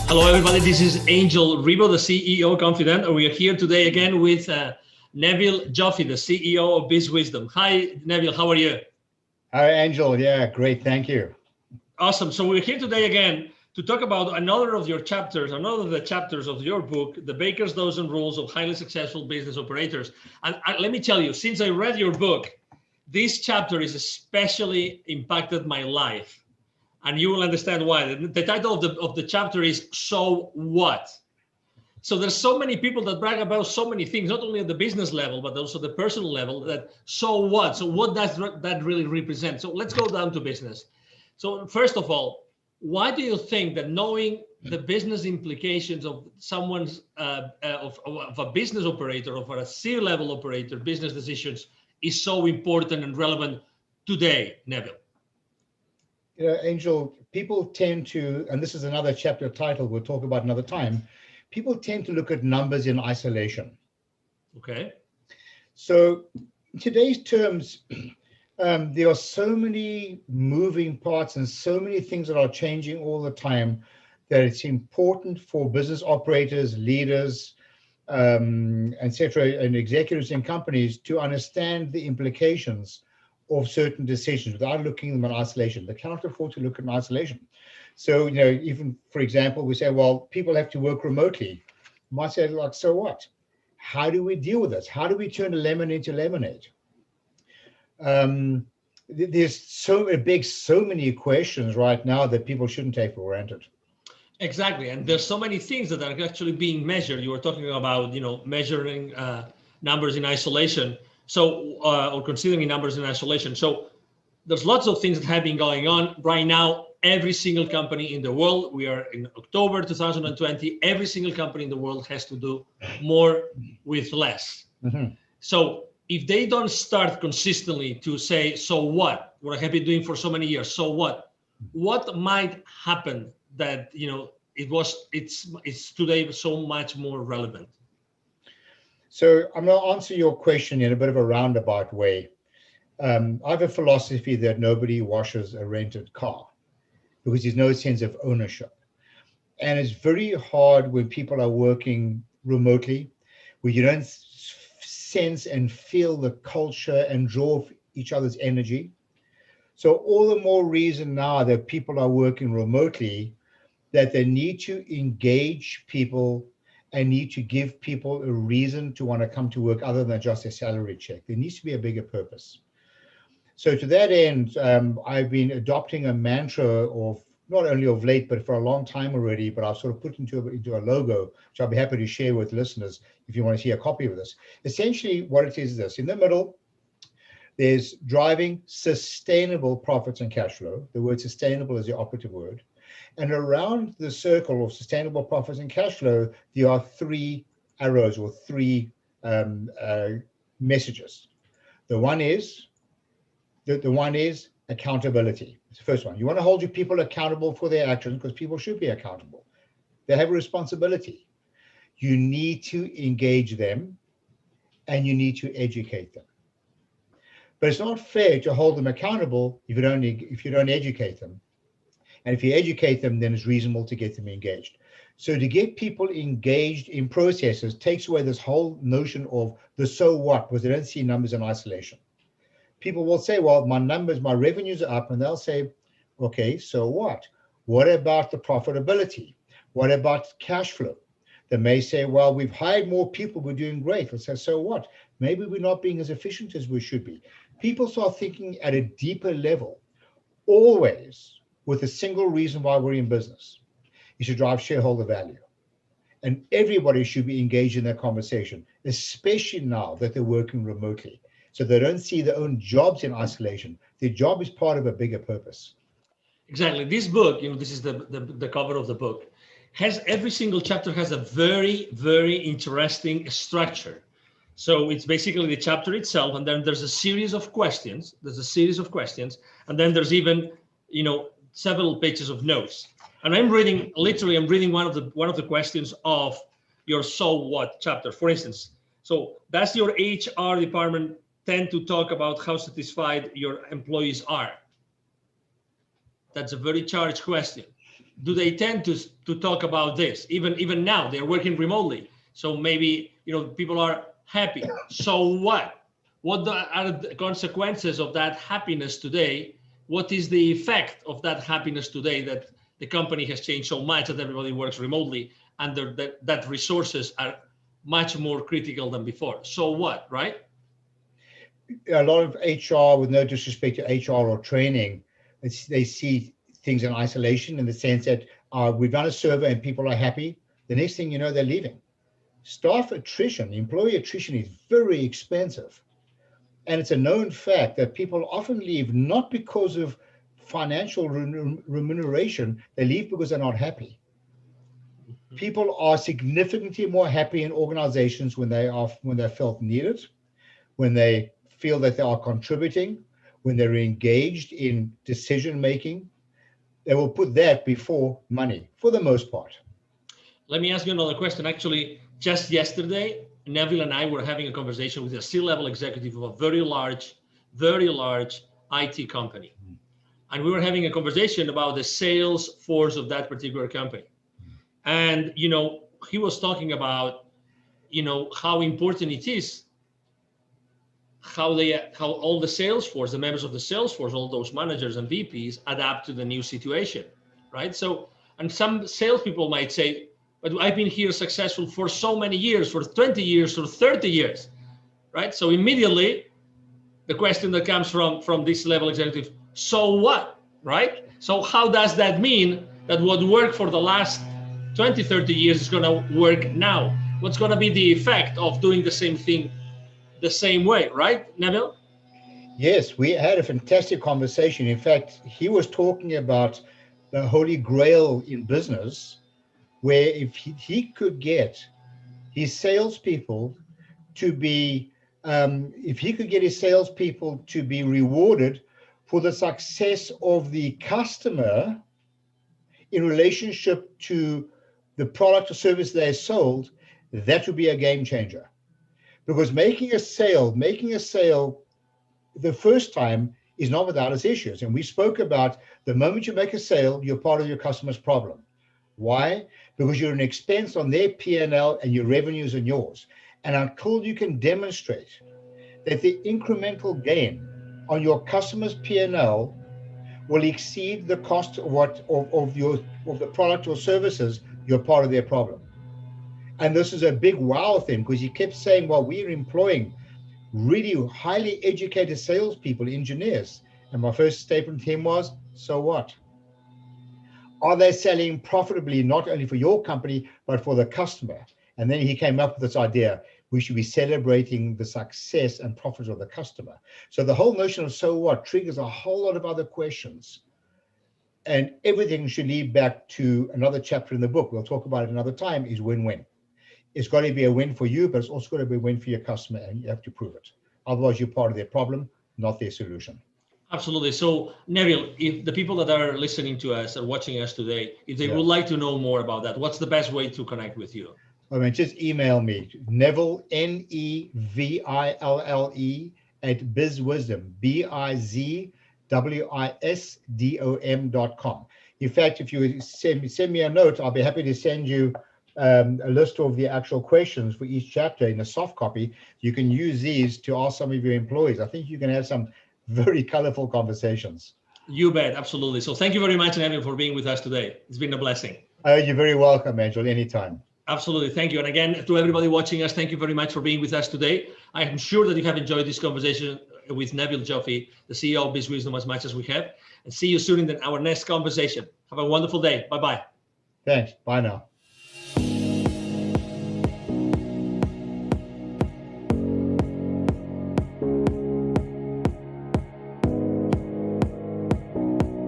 Hello, everybody. This is Angel Ribo, the CEO Confident, and we are here today again with Neville Joffe, the CEO of Biz Wisdom. Hi, Neville. How are you? Hi, Angel. Yeah, great. Thank you. Awesome. So we're here today again to talk about another of your chapters, another of the chapters of your book, The Baker's Dozen Rules of Highly Successful Business Operators. And let me tell you, since I read your book, this chapter has especially impacted my life. And you will understand why. The title of the chapter is So What? So there's so many people that brag about so many things, not only at the business level, but also the personal level, that so what? So what does that really represent? So let's go down to business. So first of all, why do you think that knowing the business implications of someone's, of a business operator, of a C-level operator, business decisions is so important and relevant today, Neville? You know, Angel, people tend to, and this is another chapter title we'll talk about another time, people tend to look at numbers in isolation. Okay. So in today's terms, there are so many moving parts and so many things that are changing all the time that it's important for business operators, leaders, etc., and executives in companies to understand the implications of certain decisions without looking at them in isolation. They cannot afford to look in isolation. So, you know, even for example, we say, well, people have to work remotely. You might say, like, so what? How do we deal with this? How do we turn a lemon into lemonade? There's so many questions right now that people shouldn't take for granted. Exactly, and there's so many things that are actually being measured. You were talking about, measuring numbers in isolation. So, or considering numbers in isolation. So, there's lots of things that have been going on right now. Every single company in the world, we are in October 2020. Every single company in the world has to do more with less. Mm-hmm. So, if they don't start consistently to say, so what I have been doing for so many years, so what might happen that it's today so much more relevant? So I'm going to answer your question in a bit of a roundabout way. I have a philosophy that nobody washes a rented car because there's no sense of ownership. And it's very hard when people are working remotely, where you don't sense and feel the culture and draw each other's energy. So all the more reason now that people are working remotely, that they need to engage people and need to give people a reason to want to come to work other than just a salary check. There needs to be a bigger purpose. So to that end, I've been adopting a mantra of not only of late, but for a long time already, but I've sort of put into a logo, which I'll be happy to share with listeners if you want to see a copy of this. Essentially what it is this: in the middle, there's driving sustainable profits and cash flow. The word sustainable is the operative word. And around the circle of sustainable profits and cash flow, there are three arrows or three messages. The one is accountability. It's the first one. You want to hold your people accountable for their actions because people should be accountable. They have a responsibility. You need to engage them and you need to educate them. But it's not fair to hold them accountable if you don't educate them. And if you educate them, then it's reasonable to get them engaged. So to get people engaged in processes takes away this whole notion of the so what, because they don't see numbers in isolation. People will say, well, my revenues are up, and they'll say, okay, so what? What about the profitability? What about cash flow? They may say, well, we've hired more people, we're doing great. Let's say, so what? Maybe we're not being as efficient as we should be. People start thinking at a deeper level, always with a single reason why we're in business, is to drive shareholder value. And everybody should be engaged in that conversation, especially now that they're working remotely. So they don't see their own jobs in isolation. Their job is part of a bigger purpose. Exactly. This book, this is the cover of the book, every single chapter has a very, very interesting structure. So it's basically the chapter itself, and then there's a series of questions. And then there's even, several pages of notes. And I'm reading one of the questions of your So What chapter. For instance, so does your HR department tend to talk about how satisfied your employees are? That's a very charged question. do they tend to talk about this? Even now, they're working remotely. So maybe, people are happy. So what? What are the consequences of that happiness today? What is the effect of that happiness today that the company has changed so much that everybody works remotely and that resources are much more critical than before? So what, right? A lot of HR, with no disrespect to HR or training, they see things in isolation in the sense that we've done a survey and people are happy. The next thing you know, they're leaving. Staff attrition, employee attrition is very expensive. And it's a known fact that people often leave not because of financial remuneration, they leave because they're not happy. People are significantly more happy in organizations when they're felt needed, when they feel that they are contributing, when they're engaged in decision making. They will put that before money for the most part. Let me ask you another question. Actually, just yesterday, Neville and I were having a conversation with a C-level executive of a very large IT company. And we were having a conversation about the sales force of that particular company. And, he was talking about, how important it is, how all the sales force, the members of the sales force, all those managers and VPs adapt to the new situation, right? So, and some salespeople might say, but I've been here successful for so many years, for 20 years or 30 years, right? So immediately, the question that comes from this level executive, so what, right? So how does that mean that what worked for the last 20, 30 years is going to work now? What's going to be the effect of doing the same thing the same way, right, Neville? Yes, we had a fantastic conversation. In fact, he was talking about the Holy Grail in business, where if he could get his salespeople to be, rewarded for the success of the customer in relationship to the product or service they sold, that would be a game changer. Because making a sale the first time is not without its issues. And we spoke about the moment you make a sale, you're part of your customer's problem. Why? Because you're an expense on their P&L and your revenues and yours. And until you can demonstrate that the incremental gain on your customer's P&L will exceed the cost of the product or services, you're part of their problem. And this is a big wow thing, because he kept saying, well, we're employing really highly educated salespeople, engineers. And my first statement to him was, so what? Are they selling profitably, not only for your company, but for the customer? And then he came up with this idea, we should be celebrating the success and profits of the customer. So the whole notion of so what triggers a whole lot of other questions. And everything should lead back to another chapter in the book. We'll talk about it another time, is win-win. It's got to be a win for you, but it's also got to be a win for your customer, and you have to prove it. Otherwise, you're part of their problem, not their solution. Absolutely. So, Neville, if the people that are listening to us or watching us today, if they would like to know more about that, what's the best way to connect with you? I mean, just email me, Neville, Neville, at bizwisdom, bizwisdom.com. In fact, if you send me a note, I'll be happy to send you a list of the actual questions for each chapter in a soft copy. You can use these to ask some of your employees. I think you can have some very colorful conversations. You bet, absolutely. So thank you very much, Neville, for being with us today. It's been a blessing. You're very welcome, Angel, anytime. Absolutely, thank you. And again, to everybody watching us, thank you very much for being with us today. I am sure that you have enjoyed this conversation with Neville Joffe, the CEO of BizWisdom, as much as we have. And see you soon in our next conversation. Have a wonderful day. Bye-bye. Thanks. Bye now.